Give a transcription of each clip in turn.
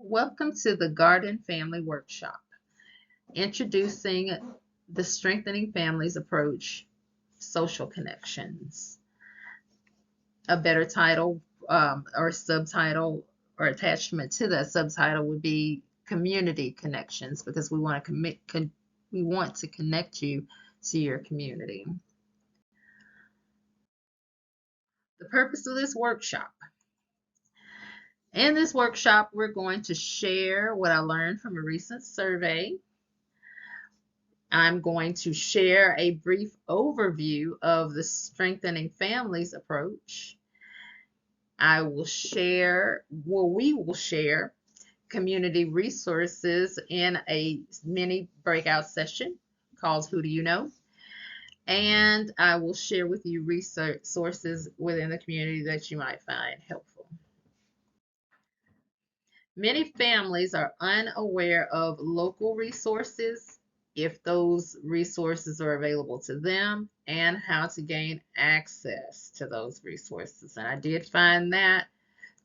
Welcome to the Garden Family Workshop, introducing the Strengthening Families Approach, Social Connections. A better title or subtitle or attachment to that subtitle would be Community Connections, because we want to connect you to your community. The purpose of this workshop. In this workshop, we're going to share what I learned from a recent survey. I'm going to share a brief overview of the Strengthening Families approach. We will share community resources in a mini breakout session called Who Do You Know? And I will share with you resources within the community that you might find helpful. Many families are unaware of local resources, if those resources are available to them, and how to gain access to those resources. And I did find that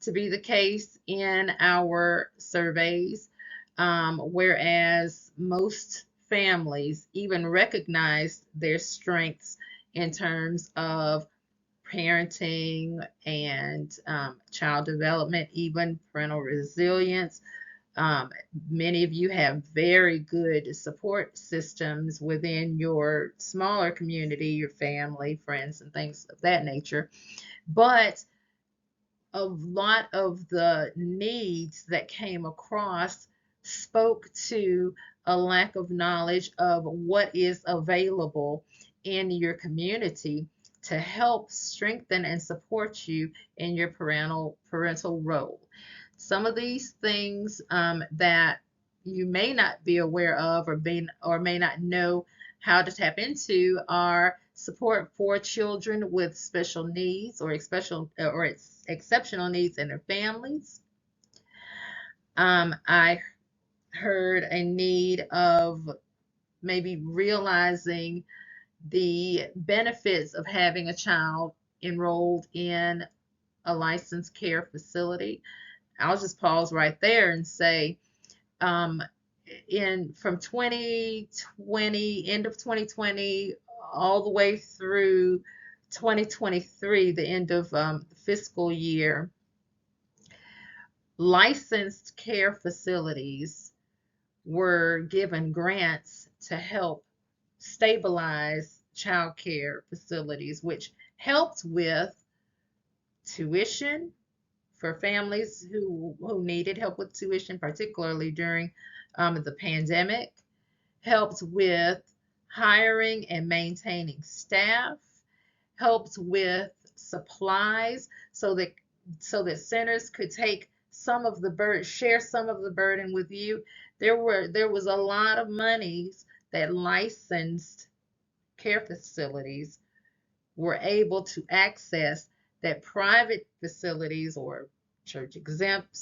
to be the case in our surveys, whereas most families even recognize their strengths in terms of parenting and child development, even parental resilience. Many of you have very good support systems within your smaller community, your family, friends, and things of that nature. But a lot of the needs that came across spoke to a lack of knowledge of what is available in your community to help strengthen and support you in your parental role. Some of these things that you may not be aware of or may not know how to tap into are support for children with special needs or exceptional needs in their families. I heard a need of maybe realizing the benefits of having a child enrolled in a licensed care facility. I'll just pause right there and say, from 2020, end of 2020, all the way through 2023, the end of the fiscal year, licensed care facilities were given grants to help stabilize child care facilities, which helped with tuition for families who needed help with tuition, particularly during the pandemic, helped with hiring and maintaining staff, helped with supplies so that centers could take some of the share some of the burden with you. There was a lot of monies that licensed care facilities were able to access that private facilities or church exempt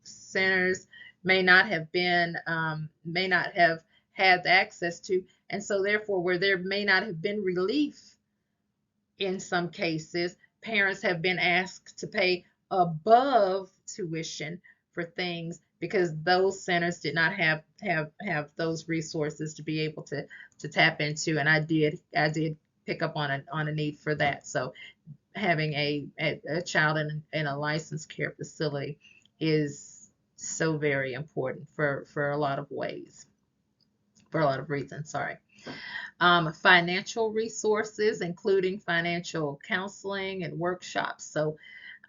centers may not have had access to, and so therefore where there may not have been relief in some cases, parents have been asked to pay above tuition for things because those centers did not have those resources to be able to tap into, and I did pick up on a need for that. So having a child in a licensed care facility is so very important for a lot of ways, for a lot of reasons. Sorry. Financial resources, including financial counseling and workshops. So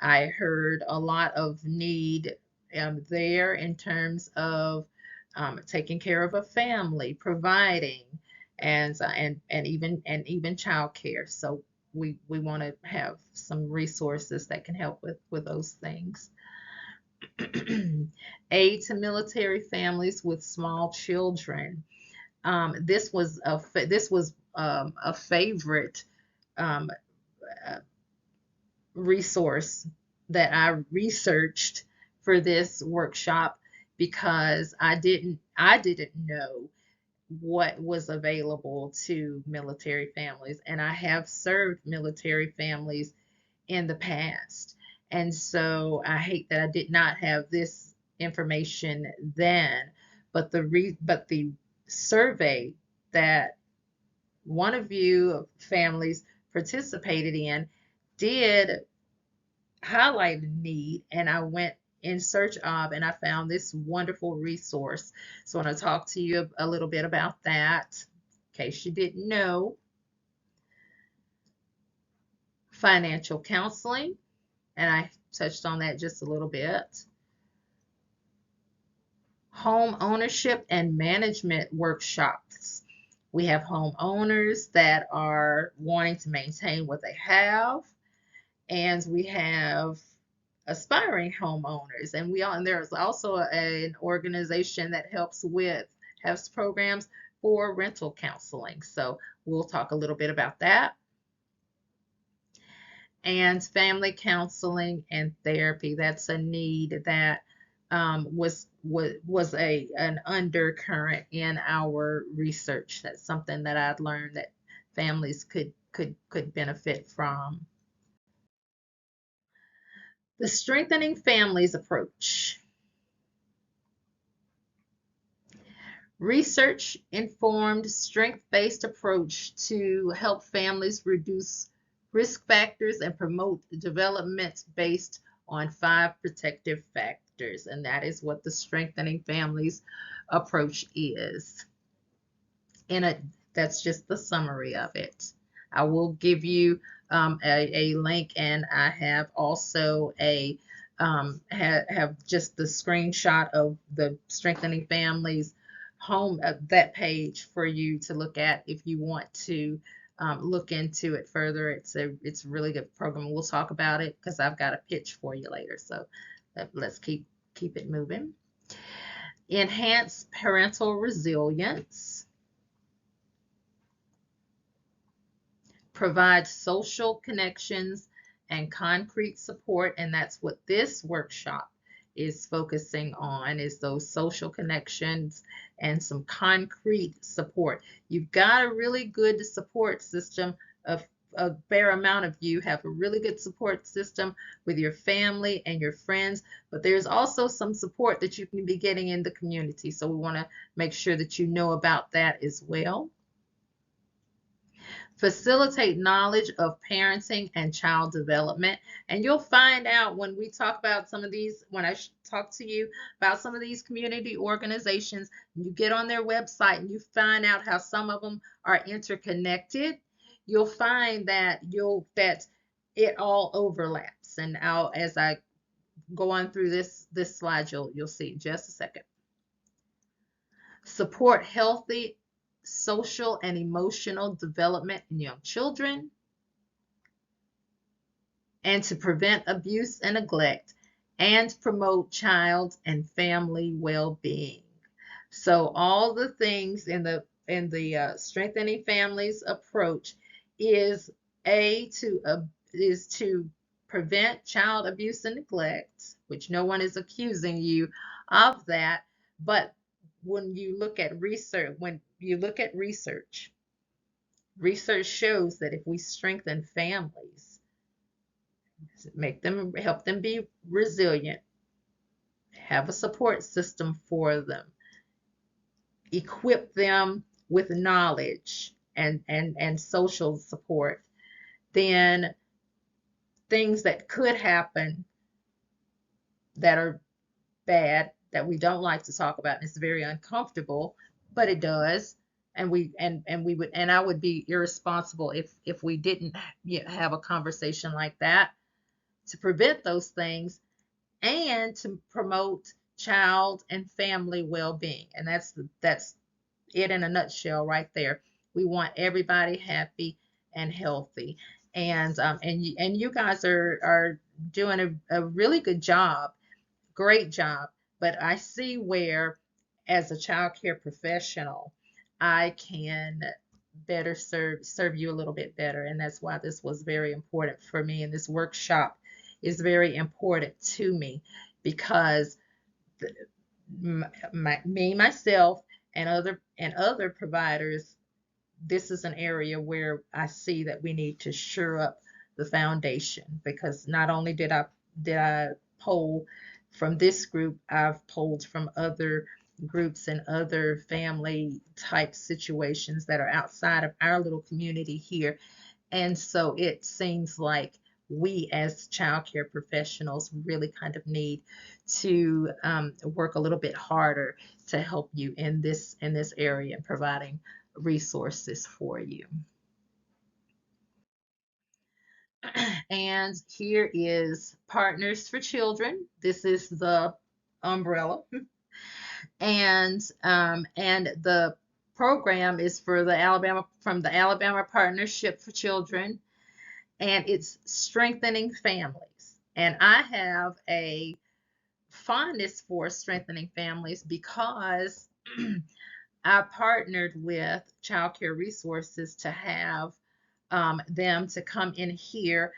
I heard a lot of need there in terms of taking care of a family, providing, and even childcare. So we want to have some resources that can help with those things. Aid to military families with small children. This was a favorite um, resource that I researched for this workshop because I didn't know what was available to military families, and I have served military families in the past, and so I hate that I did not have this information then, but the survey that one of you families participated in did highlight a need, and I went in search of and I found this wonderful resource. So I want to talk to you a little bit about that in case you didn't know. Financial counseling, and I touched on that just a little bit. Home ownership and management workshops. We have homeowners that are wanting to maintain what they have, and we have aspiring homeowners, and there's also an organization that has programs for rental counseling. So we'll talk a little bit about that. And family counseling and therapy. That's a need that was an undercurrent in our research. That's something that I'd learned that families could benefit from. The strengthening families approach. Research-informed, strength-based approach to help families reduce risk factors and promote development based on 5 protective factors. And that is what the strengthening families approach is. That's just the summary of it. I will give you a link, and I have also have just the screenshot of the strengthening families home, that page for you to look at if you want to look into it further. It's a really good program. We'll talk about it because I've got a pitch for you later. So let's keep it moving. Enhance parental resilience. Provide social connections and concrete support, and that's what this workshop is focusing on, is those social connections and some concrete support. You've got a really good support system. A fair amount of you have a really good support system with your family and your friends, but there's also some support that you can be getting in the community. So we want to make sure that you know about that as well. Facilitate knowledge of parenting and child development. And you'll find out when we talk about some of these, when I talk to you about some of these community organizations, you get on their website and you find out how some of them are interconnected, you'll find that it all overlaps. And as I go on through this slide, you'll see in just a second. Support healthy social and emotional development in young children, and to prevent abuse and neglect, and promote child and family well-being. So all the things in the strengthening families approach is to prevent child abuse and neglect, which no one is accusing you of that, but when you look at research, research shows that if we strengthen families, help them be resilient, have a support system for them, equip them with knowledge and social support, then things that could happen that are bad, that we don't like to talk about, and it's very uncomfortable, but it does. And I would be irresponsible if we didn't have a conversation like that to prevent those things and to promote child and family well-being. And that's it in a nutshell right there. We want everybody happy and healthy. And you guys are doing a really good job, great job. But I see where, as a child care professional, I can better serve you a little bit better. And that's why this was very important for me. And this workshop is very important to me, because myself and other providers, this is an area where I see that we need to shore up the foundation, because not only did I poll from this group, I've pulled from other groups and other family type situations that are outside of our little community here. And so it seems like we as child care professionals really kind of need to work a little bit harder to help you in this area and providing resources for you. And here is Partners for Children. This is the umbrella, and the program is for the Alabama Partnership for Children, and it's strengthening families. And I have a fondness for strengthening families because I partnered with Child Care Resources to have them to come in here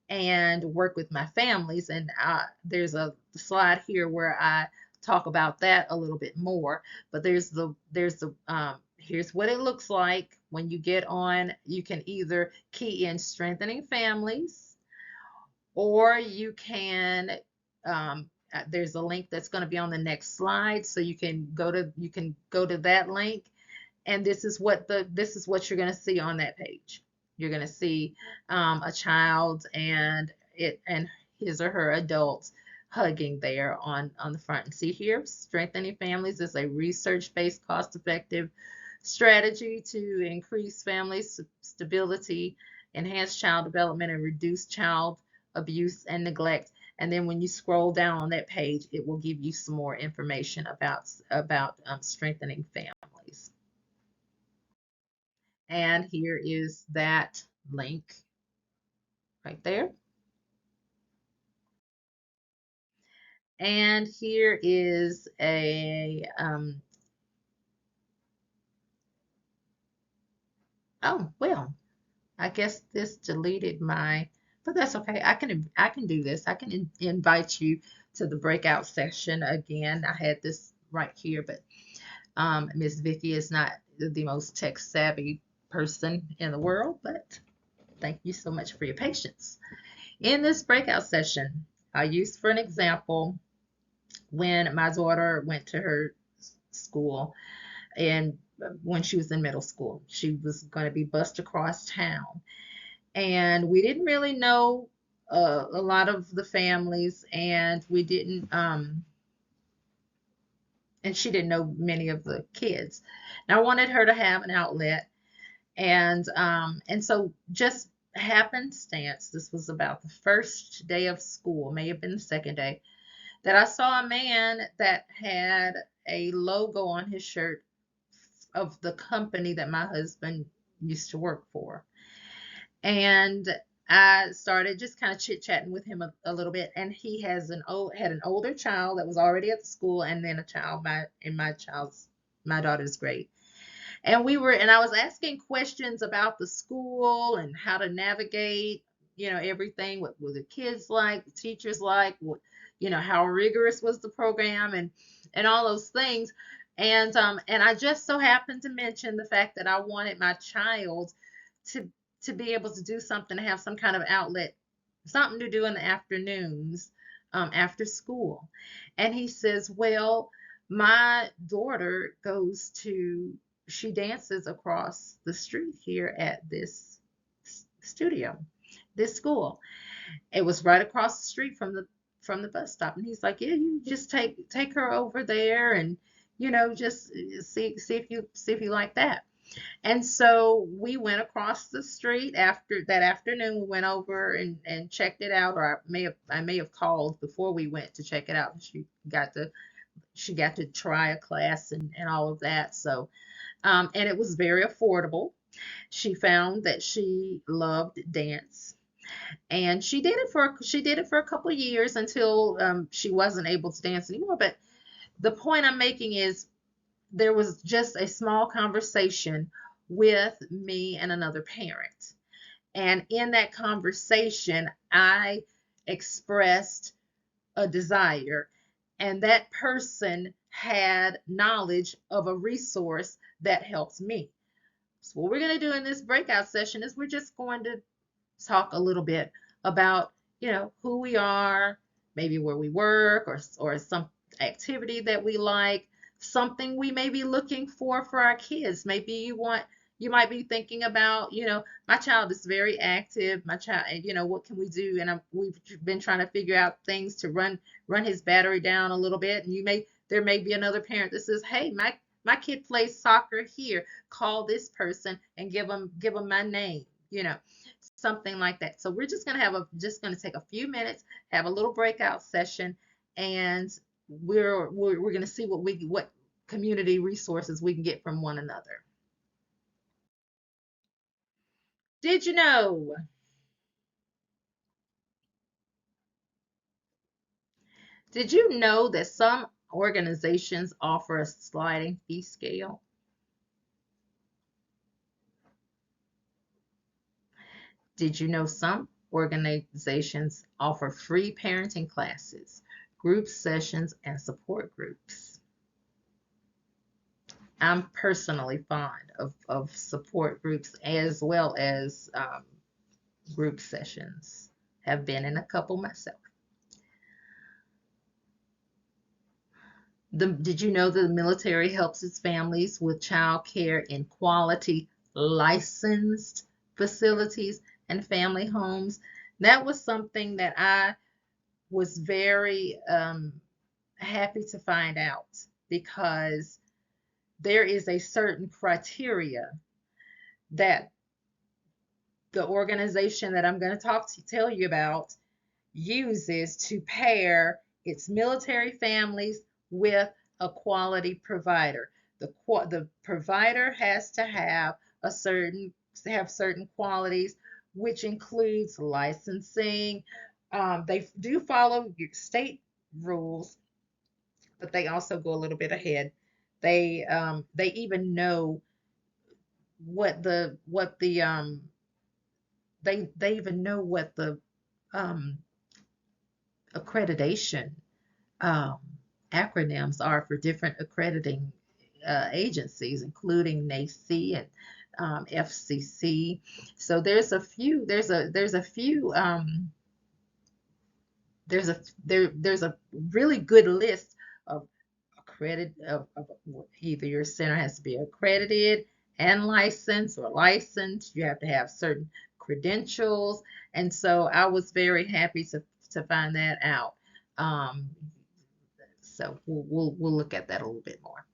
and work with my families. And there's a slide here where I talk about that a little bit more. But here's what it looks like when you get on. You can either key in strengthening families, or you can there's a link that's going to be on the next slide, so you can go to that link, and this is what you're going to see on that page. You're going to see a child and his or her adults hugging there on the front. And see here, strengthening families is a research-based, cost-effective strategy to increase family stability, enhance child development, and reduce child abuse and neglect. And then when you scroll down on that page, it will give you some more information about strengthening families. And here is that link right there. And here is oh, well, I guess this deleted but that's okay. I can do this. I can invite you to the breakout session again. I had this right here, but Miss Vicky is not the most tech savvy person in the world, but thank you so much for your patience. In this breakout session, I used for an example when my daughter went to her school, and when she was in middle school, she was going to be bused across town. And we didn't really know a lot of the families, and we didn't and she didn't know many of the kids. And I wanted her to have an outlet, and so just happenstance, this was about the first day of school, may have been the second day, that I saw a man that had a logo on his shirt of the company that my husband used to work for. And I started just kind of chit-chatting with him a little bit, and he had an older child that was already at the school, and then a child in my daughter's grade. And I was asking questions about the school and how to navigate, everything. What were the kids like, the teachers like, how rigorous was the program, and all those things. And I just so happened to mention the fact that I wanted my child to be able to do something, to have some kind of outlet, something to do in the afternoons, after school. And he says, well, my daughter she dances across the street here at this studio, this school. It was right across the street from the bus stop. And he's like, yeah, you just take her over there, and just see if you like that. And so we went across the street after that afternoon. We went over and checked it out, or I may have called before we went to check it out. She got to try a class and all of that. So and it was very affordable. She found that she loved dance, and she did it for a couple of years until she wasn't able to dance anymore. But the point I'm making is, there was just a small conversation with me and another parent. And in that conversation, I expressed a desire, and that person had knowledge of a resource that helps me. So what we're going to do in this breakout session is we're just going to talk a little bit about, who we are, maybe where we work, or some activity that we like, something we may be looking for our kids. Maybe you might be thinking about, my child is very active. My child, what can we do? And we've been trying to figure out things to run his battery down a little bit. And there may be another parent that says, hey, my kid plays soccer here. Call this person and give them my name, something like that. So we're just gonna take a few minutes, have a little breakout session, and we're gonna see what community resources we can get from one another. Did you know? Did you know that some organizations offer a sliding fee scale? Did you know some organizations offer free parenting classes, group sessions, and support groups? I'm personally fond of support groups as well as group sessions. Have been in a couple myself. Did you know that the military helps its families with child care in quality licensed facilities and family homes? That was something that I was very happy to find out, because there is a certain criteria that the organization that I'm going to tell you about uses to pair its military families with a quality provider. The provider has to have certain qualities, which includes licensing. They do follow state rules, but they also go a little bit ahead. They even know what the they even know what the um, accreditation um, acronyms are for different accrediting agencies, including NACE and FCC. So there's a really good list of either your center has to be accredited and licensed, or licensed. You have to have certain credentials, and so I was very happy to find that out. Um, so we'll look at that a little bit more.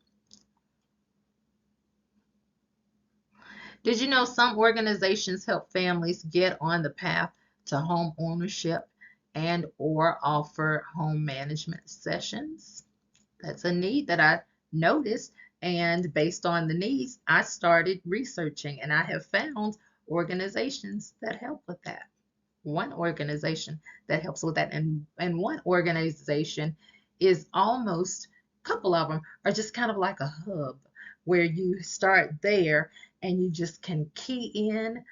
Did you know some organizations help families get on the path to home ownership and or offer home management sessions? That's a need that I noticed, and based on the needs, I started researching, and I have found organizations that help with that. One organization that helps with that, and one organization is almost, a couple of them are just kind of like a hub where you start there and you just can key in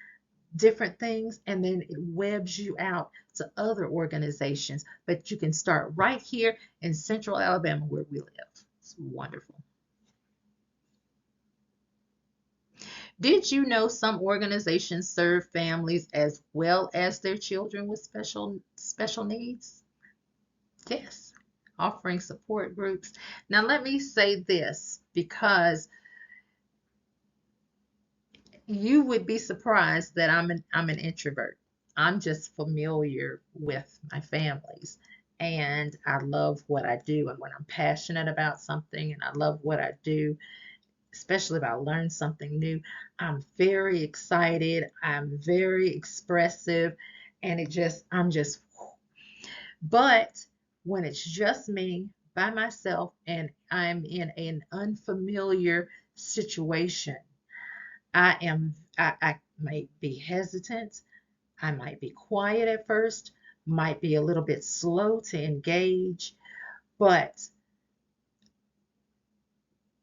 different things, and then it webs you out to other organizations. But you can start right here in Central Alabama where we live. It's wonderful. Did you know some organizations serve families as well as their children with special needs? Yes, offering support groups. Now let me say this, because you would be surprised that I'm an introvert. I'm just familiar with my families, and I love what I do. And when I'm passionate about something and I love what I do, especially if I learn something new, I'm very excited. I'm very expressive, and I'm just, but when it's just me by myself and I'm in an unfamiliar situation, I might be hesitant. I might be quiet at first, might be a little bit slow to engage, but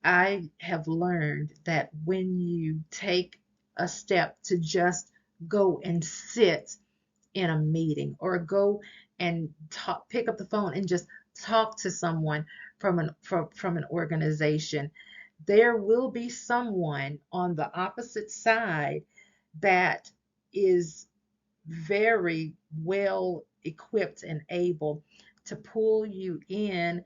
I have learned that when you take a step to just go and sit in a meeting, or go and pick up the phone and just talk to someone from an organization, there will be someone on the opposite side that is very well equipped and able to pull you in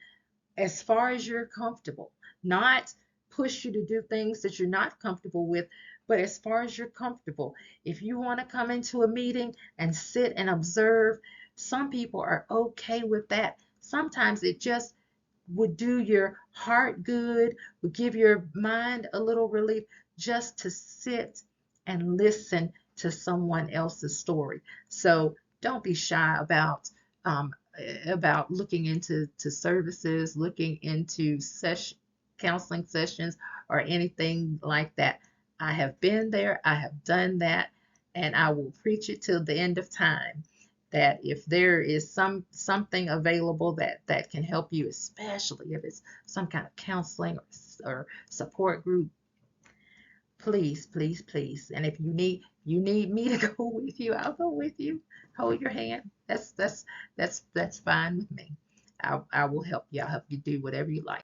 as far as you're comfortable, not push you to do things that you're not comfortable with, but as far as you're comfortable. If you want to come into a meeting and sit and observe, some people are okay with that. Sometimes it just would do your heart good, would give your mind a little relief just to sit and listen to someone else's story. So don't be shy um, about looking into services, looking into counseling sessions, or anything like that. I have been there, I have done that, and I will preach it till the end of time that if there is something available that can help you, especially if it's some kind of counseling or support group, please, please, please. And if you need me to go with you, I'll go with you. Hold your hand. That's fine with me. I will help you. I'll help you do whatever you like.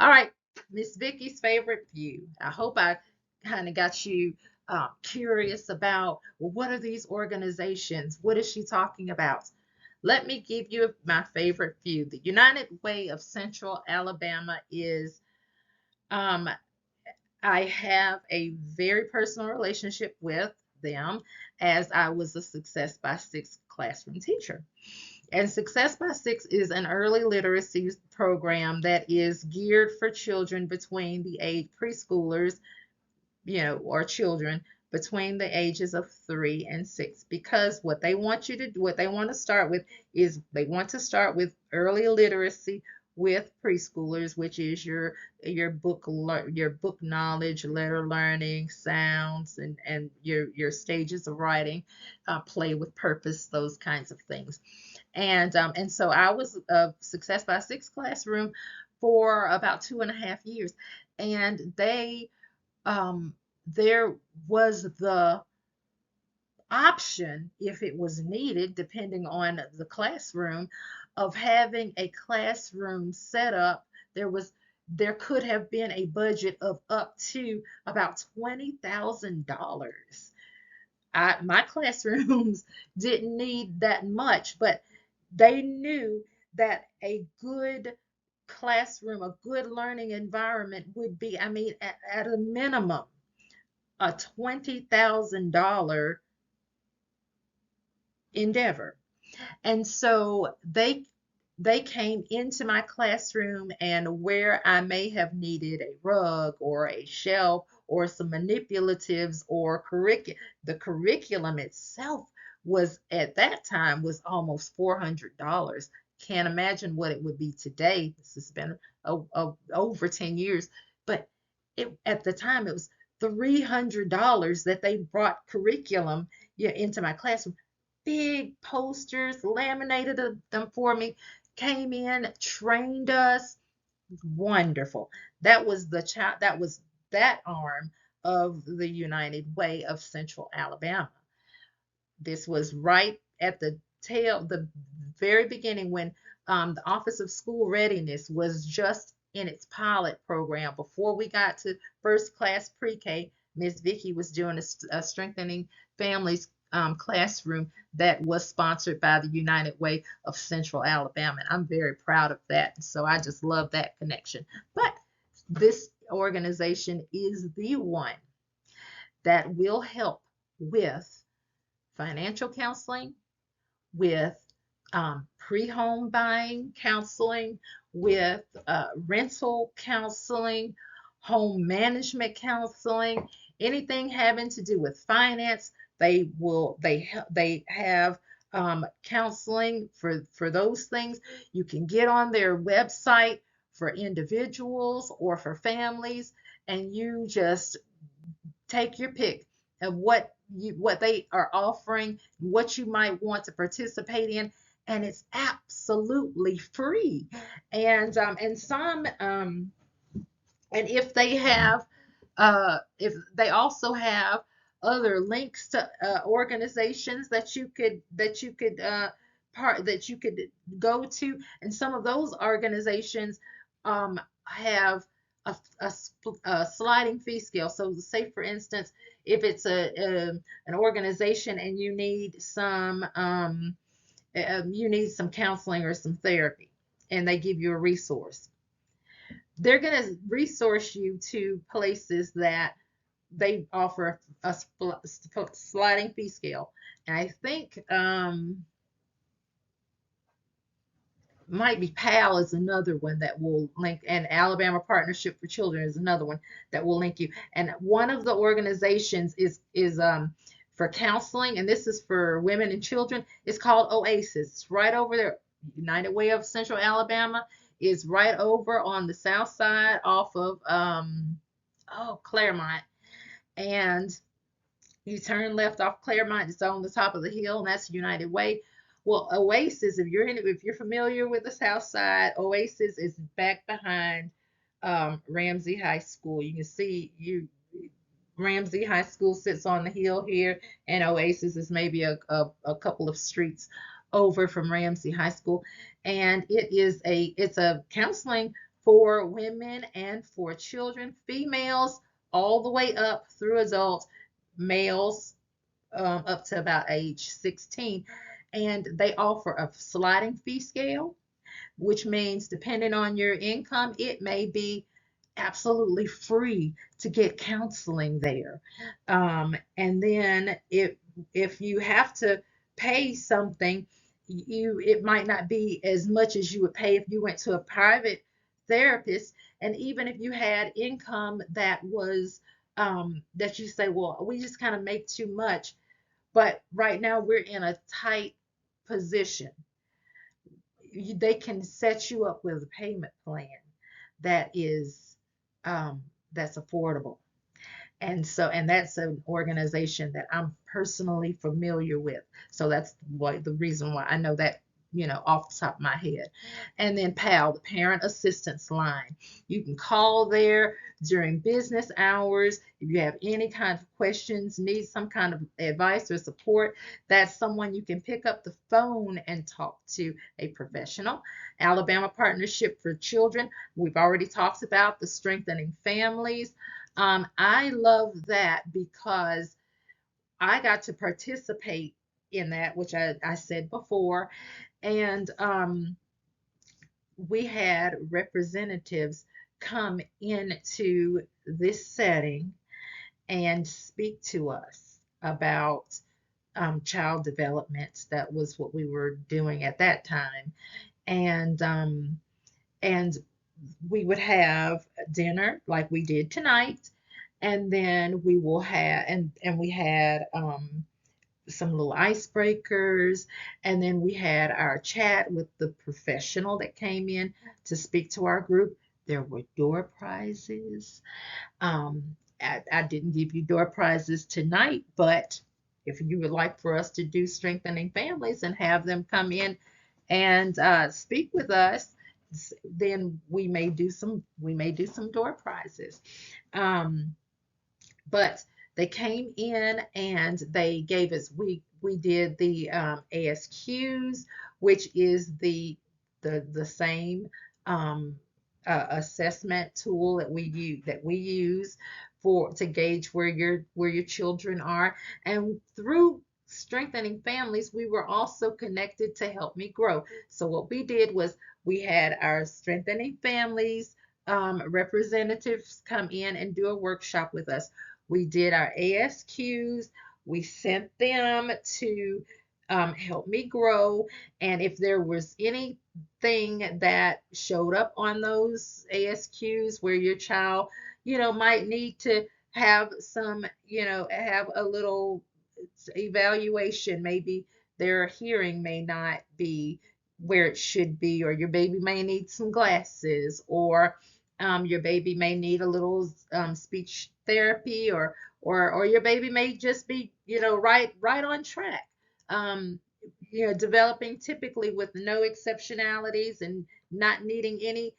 All right, Miss Vicky's favorite view. I hope I kind of got you curious about, well, what are these organizations? What is she talking about? Let me give you my favorite view. The United Way of Central Alabama is, um, I have a very personal relationship with them as I was a Success by Six classroom teacher. And Success by Six is an early literacy program that is geared for children between the age preschoolers, or children between the ages of 3 and 6, because what they want you to do, what they want to start with is they want to start with early literacy with preschoolers, which is your book knowledge, letter learning, sounds, and your stages of writing, play with purpose, those kinds of things. And so I was a Success by Six classroom for about 2.5 years, and um, there was the option, if it was needed, depending on the classroom, of having a classroom set up. There could have been a budget of up to about $20,000. My classrooms didn't need that much, but they knew that a good classroom, a good learning environment would be, I mean, at a minimum, a $20,000 endeavor. And so they came into my classroom, and where I may have needed a rug or a shelf or some manipulatives or the curriculum itself was at that time was almost $400. Can't imagine what it would be today. This has been over 10 years, but at the time it was $300 that they brought curriculum, into my classroom. Big posters, laminated them for me, came in, trained us. Wonderful. That was that arm of the United Way of Central Alabama. This was right at the very beginning, when the Office of School Readiness was just in its pilot program. Before we got to first class pre-K, Miss Vicki was doing a Strengthening Families classroom that was sponsored by the United Way of Central Alabama. And I'm very proud of that. So I just love that connection. But this organization is the one that will help with financial counseling, with pre-home buying counseling, with rental counseling, home management counseling, anything having to do with finance. They have counseling for those things. You can get on their website for individuals or for families, and you just take your pick of what they are offering, what you might want to participate in, and it's absolutely free. And some and if they also have other links to organizations that you could go to, and some of those organizations have a sliding fee scale. So say, for instance, if it's an organization and you need some you need some counseling or some therapy, and they give you a resource. They're going to resource you to places that they offer a sliding fee scale. And I think might be PAL is another one that will link, and Alabama Partnership for Children is another one that will link you. And one of the organizations is for counseling, and this is for women and children. It's called Oasis. It's right over there. United Way of Central Alabama is right over on the south side off of Claremont, and you turn left off Claremont. It's on the top of the hill, and that's United Way. Well, Oasis, if you're familiar with the South Side, Oasis is back behind Ramsey High School. You can see Ramsey High School sits on the hill here, and Oasis is maybe a couple of streets over from Ramsey High School. And it's a counseling for women and for children, females all the way up through adults, males up to about age 16. And they offer a sliding fee scale, which means depending on your income, it may be absolutely free to get counseling there. And then if you have to pay something, it might not be as much as you would pay if you went to a private therapist. And even if you had income that was that you say, well, we just kind of make too much, but right now we're in a tight position. They can set you up with a payment plan that is that's affordable. And that's an organization that I'm personally familiar with. So that's the reason why I know that, off the top of my head. And then PAL, the Parent Assistance Line. You can call there during business hours if you have any kind of questions, need some kind of advice or support. That's someone you can pick up the phone and talk to a professional. Alabama Partnership for Children. We've already talked about the Strengthening Families. I love that because I got to participate in that, which I said before. And we had representatives come into this setting and speak to us about child development. That was what we were doing at that time. And we would have dinner like we did tonight, and then we will have and we had some little icebreakers, and then we had our chat with the professional that came in to speak to our group. There were door prizes. I didn't give you door prizes tonight, but if you would like for us to do Strengthening Families and have them come in and speak with us, then we may do some door prizes. But they came in and they gave us we did the ASQs, which is the same assessment tool that we use for to gauge where your children are. And through Strengthening Families, we were also connected to Help Me Grow. So what we did was we had our Strengthening Families representatives come in and do a workshop with us. We did our ASQs. We sent them to Help Me Grow. And if there was anything that showed up on those ASQs where your child, might need to have have a little evaluation, maybe their hearing may not be where it should be, or your baby may need some glasses, or your baby may need a little speech therapy, or your baby may just be, right on track. Um, Developing typically with no exceptionalities and not needing any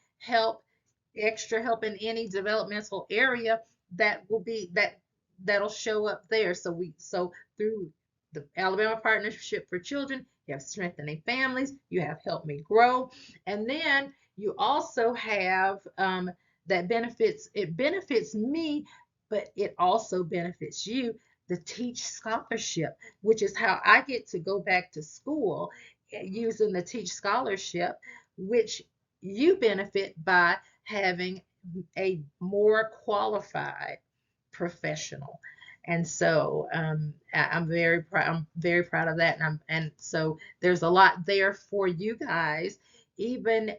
extra help in any developmental area that'll show up there. So through the Alabama Partnership for Children, you have Strengthening Families, you have Help Me Grow, and then you also have that benefits me, but it also benefits you, the Teach Scholarship, which is how I get to go back to school using the Teach Scholarship, which you benefit by having a more qualified professional. And so I'm very proud. I'm very proud of that. And so there's a lot there for you guys. Even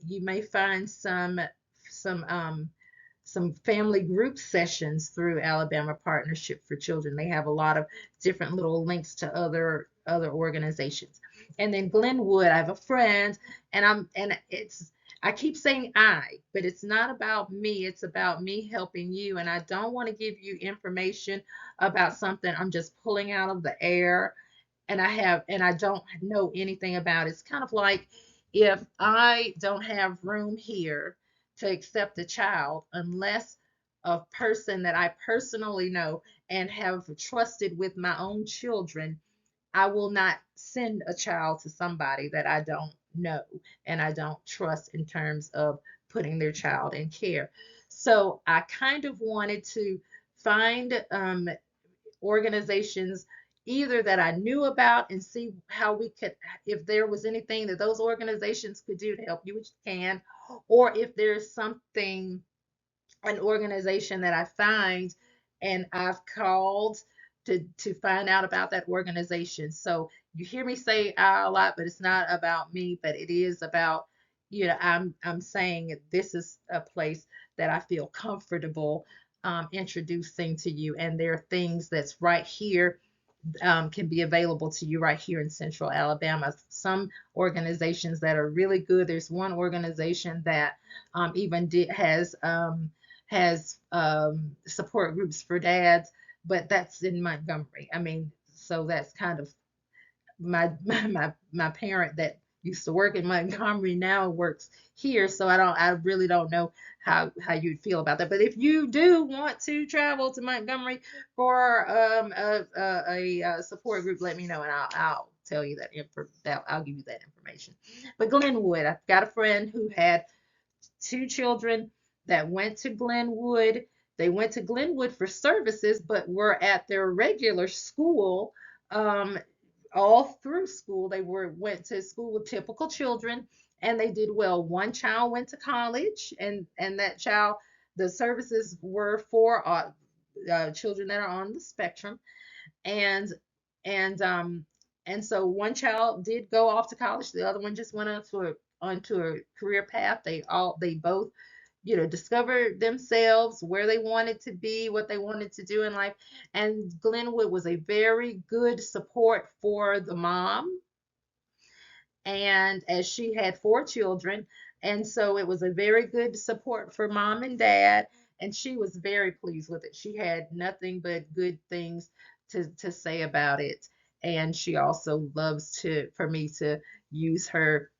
you may find some some family group sessions through Alabama Partnership for Children. They have a lot of different little links to other organizations. And then Glenwood, I have a friend, and it's I keep saying but it's not about me. It's about me helping you. And I don't want to give you information about something I'm just pulling out of the air and I don't know anything about it. It's kind of like if I don't have room here to accept a child unless a person that I personally know and have trusted with my own children, I will not send a child to somebody that I don't know and I don't trust in terms of putting their child in care. So I kind of wanted to find organizations either that I knew about and see how we could, if there was anything that those organizations could do to help you, which can, or if there's something, an organization that I find and I've called to find out about that organization. So you hear me say a lot, but it's not about me, but it is about, I'm saying this is a place that I feel comfortable introducing to you, and there are things that's right here can be available to you right here in Central Alabama. Some organizations that are really good. There's one organization that even has support groups for dads, but that's in Montgomery. I mean, so that's kind of my parent that used to work in Montgomery now works here, so I really don't know how you'd feel about that. But if you do want to travel to Montgomery for a support group, let me know and I'll tell you that I'll give you that information. But Glenwood, I've got a friend who had two children that went to Glenwood. They went to Glenwood for services, but were at their regular school um, all through school. They went to school with typical children, and they did well. One child went to college, and that child, the services were for children that are on the spectrum, and and um and so one child did go off to college. The other one just went onto a career path. They both discovered themselves, where they wanted to be, what they wanted to do in life. And Glenwood was a very good support for the mom, and as she had four children, and so it was a very good support for mom and dad, and she was very pleased with it. She had nothing but good things to say about it, and she also loves to for me to use her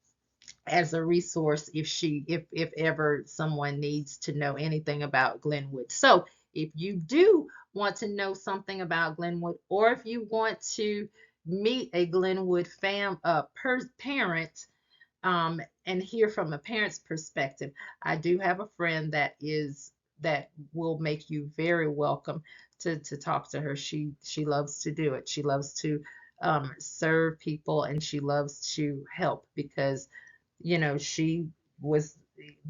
as a resource if ever someone needs to know anything about Glenwood. So if you do want to know something about Glenwood, or if you want to meet a Glenwood parent and hear from a parent's perspective, I do have a friend that will make you very welcome to talk to her. She loves to do it. She loves to serve people, and she loves to help because she was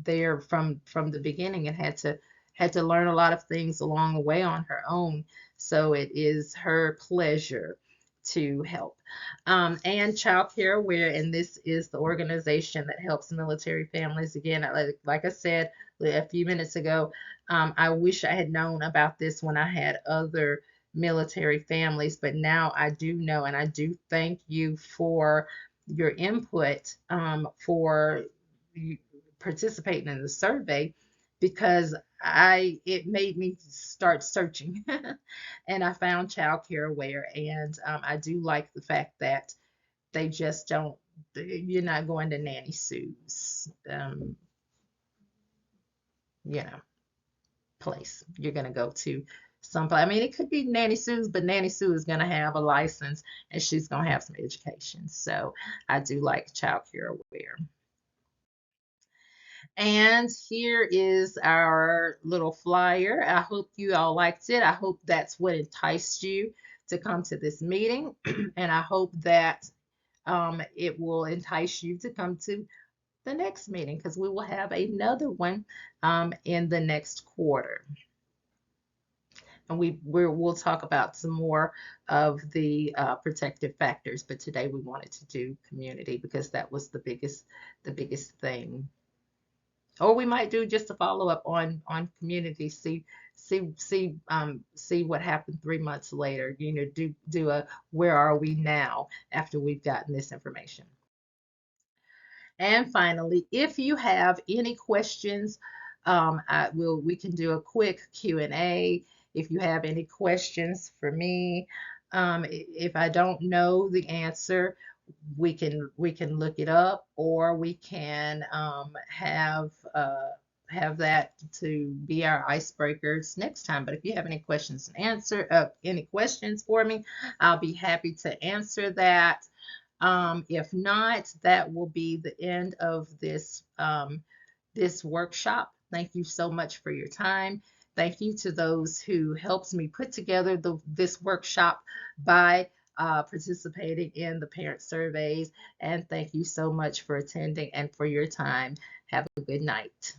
there from the beginning and had to learn a lot of things along the way on her own. So it is her pleasure to help. And Child Care Aware, and this is the organization that helps military families. Again, like I said a few minutes ago, I wish I had known about this when I had other military families, but now I do know, and I do thank you for your input for participating in the survey, because it made me start searching and I found Child Care Aware, and I do like the fact that they just don't, you're not going to Nanny Sue's you know place. You're going to go to someplace. I mean, it could be Nanny Sue's, but Nanny Sue is going to have a license and she's going to have some education. So I do like Child Care Aware. And here is our little flyer. I hope you all liked it. I hope that's what enticed you to come to this meeting. And I hope that it will entice you to come to the next meeting because we will have another one in the next quarter. And we'll talk about some more of the protective factors, but today we wanted to do community because that was the biggest thing. Or we might do just a follow up on community, see what happened 3 months later. Do a where are we now after we've gotten this information. And finally, if you have any questions, we can do a quick Q&A. If you have any questions for me, if I don't know the answer, we can look it up, or we can have that to be our icebreakers next time. But if you have any any questions for me, I'll be happy to answer that. If not, that will be the end of this workshop. Thank you so much for your time. Thank you to those who helped me put together this workshop by participating in the parent surveys. And thank you so much for attending and for your time. Have a good night.